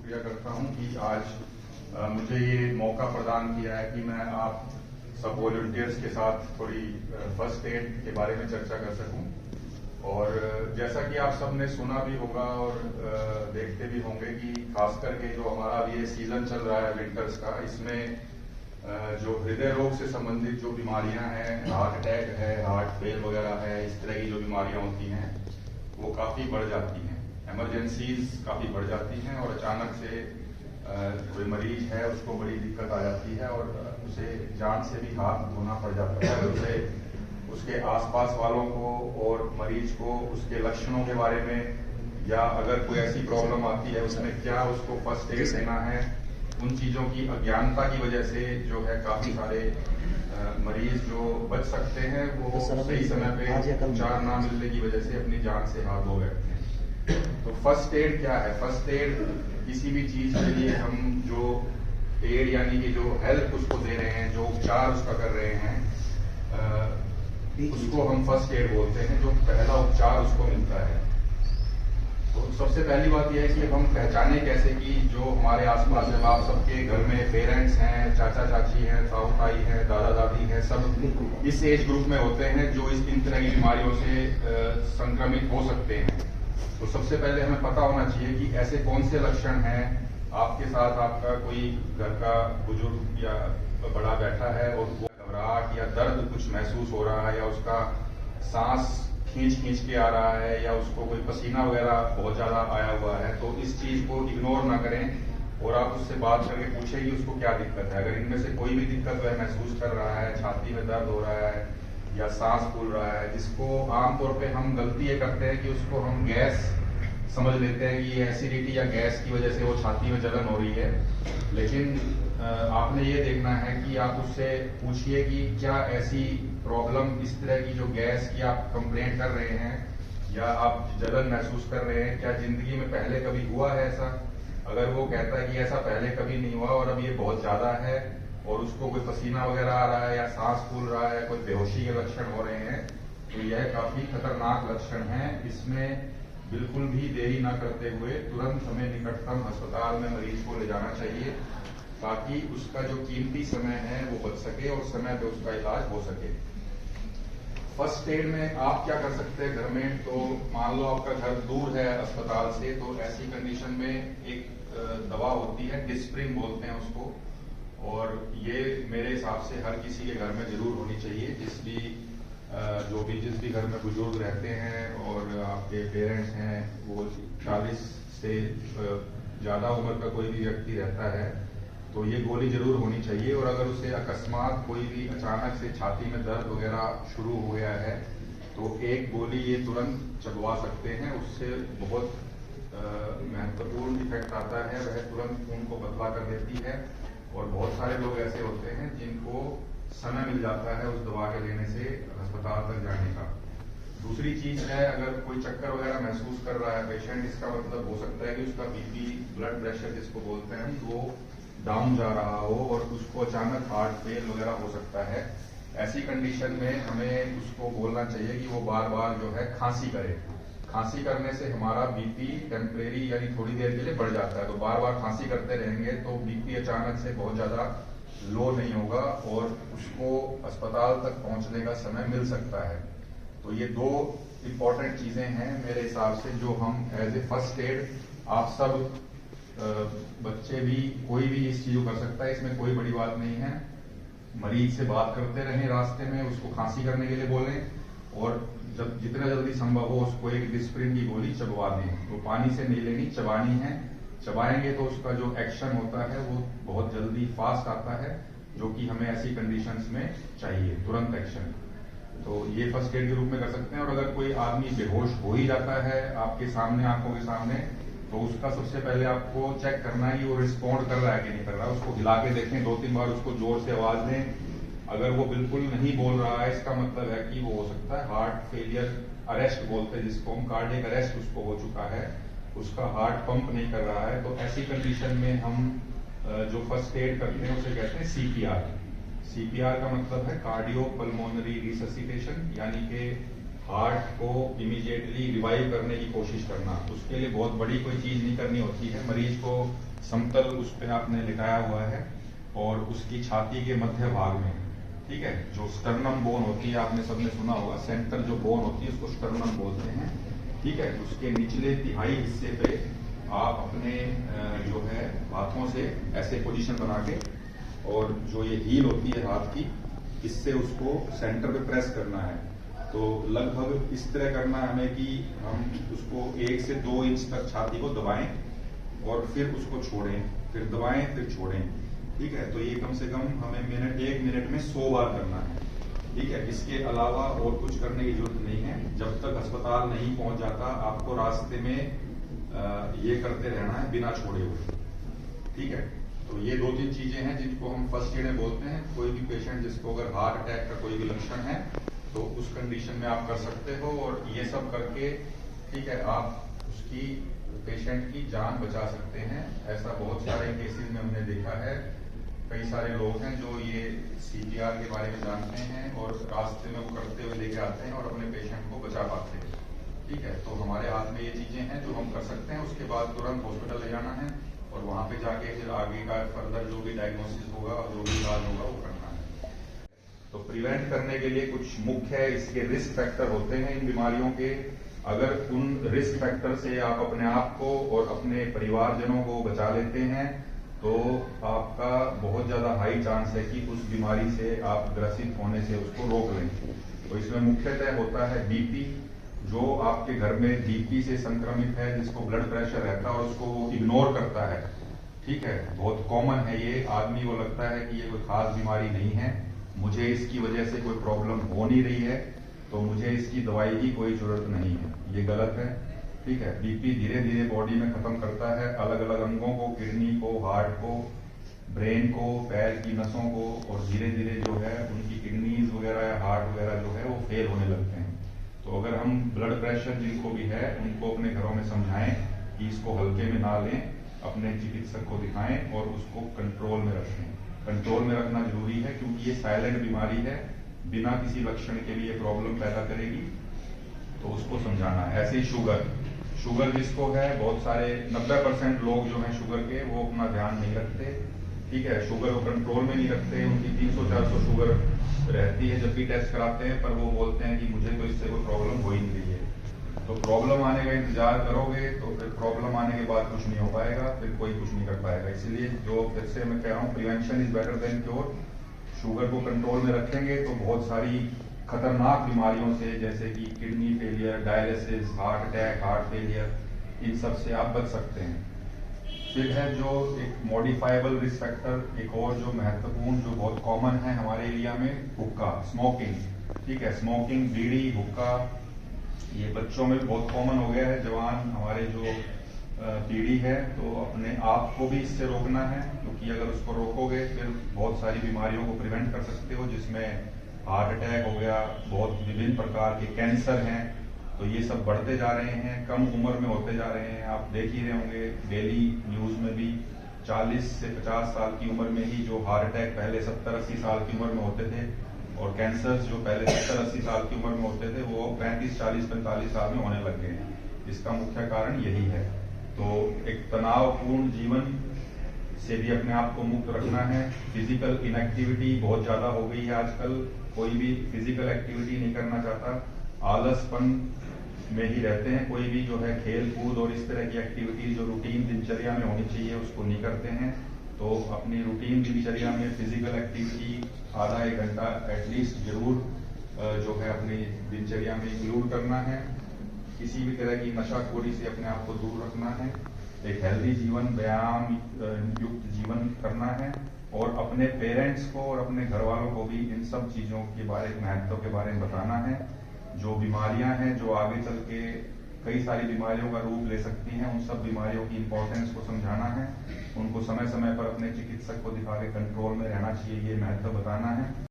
शुक्रिया करता हूं कि आज मुझे ये मौका प्रदान किया है कि मैं आप सब वॉलंटियर्स के साथ थोड़ी फर्स्ट एड के बारे में चर्चा कर सकूं। और जैसा कि आप सब ने सुना भी होगा और देखते भी होंगे कि खास करके जो हमारा अभी ये सीजन चल रहा है विंटर्स का, इसमें जो हृदय रोग से संबंधित जो बीमारियां हैं, हार्ट अटैक है, हार्ट फेल वगैरह है, इस तरह की जो बीमारियां होती हैं वो काफ़ी बढ़ जाती हैं। इमरजेंसीज काफ़ी बढ़ जाती हैं और अचानक से कोई मरीज है उसको बड़ी दिक्कत आ जाती है और उसे जान से भी हाथ धोना पड़ जाता है। उसे उसके आसपास वालों को और मरीज को उसके लक्षणों के बारे में, या अगर कोई ऐसी प्रॉब्लम आती है उसमें क्या उसको फर्स्ट एड देना है, उन चीज़ों की अज्ञानता की वजह से जो है काफ़ी सारे मरीज जो बच सकते हैं वो सही समय पे उपचार ना मिलने की वजह से अपनी जान से हाथ धो बैठते हैं। तो फर्स्ट एड क्या है? फर्स्ट एड किसी भी चीज के लिए हम जो एड यानी कि जो हेल्प उसको दे रहे हैं, जो उपचार उसका कर रहे हैं, उसको हम फर्स्ट एड बोलते हैं, जो पहला उपचार उसको मिलता है। तो सबसे पहली बात यह है कि हम पहचाने कैसे कि जो हमारे आसपास जब आप सबके घर में पेरेंट्स हैं, चाचा चाची हैं, ताऊ ताई हैं, दादा दादी हैं, सब इस एज ग्रुप में होते हैं जो इन तरह की बीमारियों से संक्रमित हो सकते हैं। तो सबसे पहले हमें पता होना चाहिए कि ऐसे कौन से लक्षण हैं। आपके साथ आपका कोई घर का बुजुर्ग या बड़ा बैठा है और वो घबराहट या दर्द कुछ महसूस हो रहा है, या उसका सांस खींच के आ रहा है, या उसको कोई पसीना वगैरह बहुत ज्यादा आया हुआ है, तो इस चीज को इग्नोर ना करें और आप उससे बात करके पूछें कि उसको क्या दिक्कत है। अगर इनमें से कोई भी दिक्कत वह महसूस कर रहा है, छाती में दर्द हो रहा है या सांस फूल रहा है, जिसको आमतौर पे हम गलती ये करते हैं कि उसको हम गैस समझ लेते हैं कि ये एसिडिटी या गैस की वजह से वो छाती में जलन हो रही है। लेकिन आपने ये देखना है कि आप उससे पूछिए कि क्या ऐसी प्रॉब्लम, इस तरह की जो गैस की आप कंप्लेंट कर रहे हैं या आप जलन महसूस कर रहे हैं, क्या जिंदगी में पहले कभी हुआ है ऐसा? अगर वो कहता है कि ऐसा पहले कभी नहीं हुआ और अब ये बहुत ज्यादा है और उसको कोई पसीना वगैरह आ रहा है या सांस फूल रहा है, कोई बेहोशी के लक्षण हो रहे हैं, तो यह काफी खतरनाक लक्षण है। इसमें बिल्कुल भी देरी ना करते हुए तुरंत हमें निकटतम अस्पताल में मरीज को ले जाना चाहिए ताकि उसका जो कीमती समय है वो बच सके और समय पे उसका इलाज हो सके। फर्स्ट एड में आप क्या कर सकते हैं घर में? तो मान लो आपका घर दूर है अस्पताल से, तो ऐसी कंडीशन में एक दवा होती है, डिस्प्रिन बोलते हैं उसको, और ये मेरे हिसाब से हर किसी के घर में जरूर होनी चाहिए। जिस भी घर में बुजुर्ग रहते हैं और आपके पेरेंट्स हैं, वो 40 से ज्यादा उम्र का कोई भी व्यक्ति रहता है, तो ये गोली जरूर होनी चाहिए। और अगर उसे अकस्मात कोई भी अचानक से छाती में दर्द वगैरह शुरू हो गया है तो एक गोली ये तुरंत चलवा सकते हैं। उससे बहुत महत्वपूर्ण इफेक्ट आता है, वह तुरंत खून को पतला कर देती है। और बहुत सारे लोग ऐसे होते हैं जिनको समय मिल जाता है उस दवा के लेने से अस्पताल तक जाने का। दूसरी चीज है, अगर कोई चक्कर वगैरह महसूस कर रहा है पेशेंट, इसका मतलब हो सकता है कि उसका बीपी, ब्लड प्रेशर जिसको बोलते हैं, वो डाउन जा रहा हो और उसको अचानक हार्ट फेल वगैरह हो सकता है। ऐसी कंडीशन में हमें उसको बोलना चाहिए कि वो बार बार जो है खांसी करे। खांसी करने से हमारा बीपी टेम्परेरी यानी थोड़ी देर के लिए बढ़ जाता है, तो बार बार खांसी करते रहेंगे तो बीपी अचानक से बहुत ज्यादा लो नहीं होगा और उसको अस्पताल तक पहुंचने का समय मिल सकता है। तो ये दो इम्पोर्टेंट चीजें हैं मेरे हिसाब से जो हम एज ए फर्स्ट एड, आप सब बच्चे भी, कोई भी इस चीज को कर सकता है, इसमें कोई बड़ी बात नहीं है। मरीज से बात करते रहें रास्ते में, उसको खांसी करने के लिए बोलें और जब जितना जल्दी संभव हो उसको एक डिस्प्रिन की गोली चबवा दें। तो पानी से नहीं लेनी, चबानी है। चबाएंगे तो उसका जो एक्शन होता है वो बहुत जल्दी फास्ट आता है, जो कि हमें ऐसी कंडीशंस में चाहिए, तुरंत एक्शन। तो ये फर्स्ट एड के रूप में कर सकते हैं। और अगर कोई आदमी बेहोश हो ही जाता है आपके सामने, आंखों के सामने, तो उसका सबसे पहले आपको चेक करना है कि वो रिस्पॉन्ड कर रहा है कि नहीं कर रहा है। उसको हिला के देखें, 2-3 बार उसको जोर से आवाज दें। अगर वो बिल्कुल नहीं बोल रहा है, इसका मतलब है कि वो हो सकता है हार्ट फेलियर अरेस्ट बोलते हैं जिसको हम, कार्डियक अरेस्ट उसको हो चुका है, उसका हार्ट पंप नहीं कर रहा है। तो ऐसी कंडीशन में हम जो फर्स्ट एड करते हैं उसे कहते हैं सीपीआर। सीपीआर का मतलब है कार्डियो पल्मोनरी रिससिटेशन, यानी कि हार्ट को इमीडिएटली रिवाइव करने की कोशिश करना। उसके लिए बहुत बड़ी कोई चीज नहीं करनी होती है। मरीज को समतल उस पे आपने लिटाया हुआ है और उसकी छाती के मध्य भाग में, ठीक है, जो स्टर्नम बोन होती है, आपने सबने सुना होगा, सेंटर जो बोन होती है उसको स्टर्नम बोलते हैं, ठीक है। उसके निचले तिहाई हिस्से पे आप अपने जो है हाथों से ऐसे पोजीशन बना के, और जो ये हील होती है हाथ की, इससे उसको सेंटर पे प्रेस करना है। तो लगभग इस तरह करना है हमें कि हम उसको 1 से 2 इंच तक छाती को दबाएं और फिर उसको छोड़ें, फिर दबाएं फिर छोड़ें, ठीक है। तो ये कम से कम हमें 1 मिनट में 100 बार करना है, ठीक है। इसके अलावा और कुछ करने की जरूरत नहीं है। जब तक अस्पताल नहीं पहुंच जाता आपको रास्ते में ये करते रहना है बिना छोड़े हुए, ठीक है। तो ये 2-3 चीजें हैं जिनको हम फर्स्ट एड बोलते हैं। कोई भी पेशेंट जिसको अगर हार्ट अटैक का कोई भी लक्षण है तो उस कंडीशन में आप कर सकते हो, और ये सब करके, ठीक है, आप उसकी पेशेंट की जान बचा सकते हैं। ऐसा बहुत सारे केसेस में हमने देखा है। कई सारे लोग हैं जो ये CPR के बारे में जानते हैं और रास्ते में वो करते हुए लेके आते हैं और अपने पेशेंट को बचा पाते हैं, ठीक है। तो हमारे हाथ में ये चीजें हैं जो हम कर सकते हैं। उसके बाद तुरंत हॉस्पिटल ले जाना है और वहां पे जाके फिर आगे का फर्दर जो भी डायग्नोसिस होगा और जो भी इलाज होगा वो करना है। तो प्रिवेंट करने के लिए कुछ मुख्य इसके रिस्क फैक्टर होते हैं इन बीमारियों के। अगर उन रिस्क फैक्टर से आप अपने आप को और अपने परिवारजनों को बचा लेते हैं तो आपका बहुत ज्यादा हाई चांस है कि उस बीमारी से आप ग्रसित होने से उसको रोक लें। तो इसमें मुख्यतः होता है बीपी। जो आपके घर में बीपी से संक्रमित है, जिसको ब्लड प्रेशर रहता है और उसको वो इग्नोर करता है, ठीक है, बहुत कॉमन है ये। आदमी को लगता है कि ये कोई खास बीमारी नहीं है, मुझे इसकी वजह से कोई प्रॉब्लम हो नहीं रही है, तो मुझे इसकी दवाई की कोई जरूरत नहीं है। ये गलत है, ठीक है। बीपी धीरे धीरे बॉडी में खत्म करता है अलग अलग अंगों को, किडनी को, हार्ट को, ब्रेन को, पैर की नसों को, और धीरे धीरे जो है उनकी किडनीज वगैरह या हार्ट वगैरह जो है वो फेल होने लगते हैं। तो अगर हम ब्लड प्रेशर जिनको भी है उनको अपने घरों में समझाएं कि इसको हल्के में ना लें, अपने चिकित्सक को दिखाएं और उसको कंट्रोल में रखें। कंट्रोल में रखना जरूरी है क्योंकि ये साइलेंट बीमारी है, बिना किसी लक्षण के लिए प्रॉब्लम पैदा करेगी, तो उसको समझाना है। ऐसे ही शुगर जिसको है, बहुत सारे 90% लोग जो हैं शुगर के वो अपना ध्यान नहीं रखते, ठीक है, शुगर को कंट्रोल में नहीं रखते। उनकी 300-400 शुगर रहती है जब भी टेस्ट कराते हैं, पर वो बोलते हैं कि मुझे तो इससे कोई प्रॉब्लम हो ही नहीं रही है। तो प्रॉब्लम आने का इंतजार करोगे तो फिर प्रॉब्लम आने के बाद कुछ नहीं हो पाएगा, फिर कोई कुछ नहीं कर पाएगा। इसलिए जो फिर से मैं कह रहा हूँ, prevention is better than cure. Sugar को कंट्रोल में रखेंगे तो बहुत सारी खतरनाक बीमारियों से, जैसे कि kidney failure, dialysis, heart attack, heart failure, इन सब से आप बच सकते हैं। फिर है जो एक मॉडिफाइबल रिस्क फैक्टर, एक और जो महत्वपूर्ण, जो बहुत कॉमन है हमारे एरिया में, हुक्का, स्मोकिंग, ठीक है। स्मोकिंग, बीड़ी, हुक्का, ये बच्चों में बहुत कॉमन हो गया है। जवान हमारे जो पीढ़ी है, तो अपने आप को भी इससे रोकना है, क्योंकि अगर उसको रोकोगे फिर बहुत सारी बीमारियों को प्रिवेंट कर सकते हो, जिसमें हार्ट अटैक हो गया, बहुत विभिन्न प्रकार के कैंसर हैं, तो ये सब बढ़ते जा रहे हैं, कम उम्र में होते जा रहे हैं। आप देख ही रहे होंगे डेली न्यूज में भी 40 से 50 साल की उम्र में ही जो हार्ट अटैक पहले 70-80 साल की उम्र में होते थे, और कैंसर जो पहले 70-80 साल की उम्र में होते थे, वो 35-40-45 साल में होने लग गए हैं। इसका मुख्य कारण यही है। तो एक तनावपूर्ण जीवन से भी अपने आप को मुक्त रखना है। फिजिकल इनएक्टिविटी बहुत ज्यादा हो गई है आजकल, कोई भी फिजिकल एक्टिविटी नहीं करना चाहता, आलसपन में ही रहते हैं। कोई भी जो है खेल कूद और इस तरह की एक्टिविटी जो रूटीन दिनचर्या में होनी चाहिए उसको नहीं करते हैं। तो अपनी रूटीन दिनचर्या में फिजिकल एक्टिविटी आधा 1 घंटा एटलीस्ट जरूर जो है अपनी दिनचर्या में इंक्लूड करना है। किसी भी तरह की नशाखोरी से अपने आप को दूर रखना है। एक हेल्दी जीवन, व्यायाम युक्त जीवन करना है, और अपने पेरेंट्स को और अपने घर वालों को भी इन सब चीजों के बारे में, महत्व के बारे में बताना है। जो बीमारियां हैं जो आगे चल के कई सारी बीमारियों का रूप ले सकती हैं, उन सब बीमारियों की इंपॉर्टेंस को समझाना है। उनको समय समय पर अपने चिकित्सक को दिखा के कंट्रोल में रहना चाहिए, ये महत्व बताना है।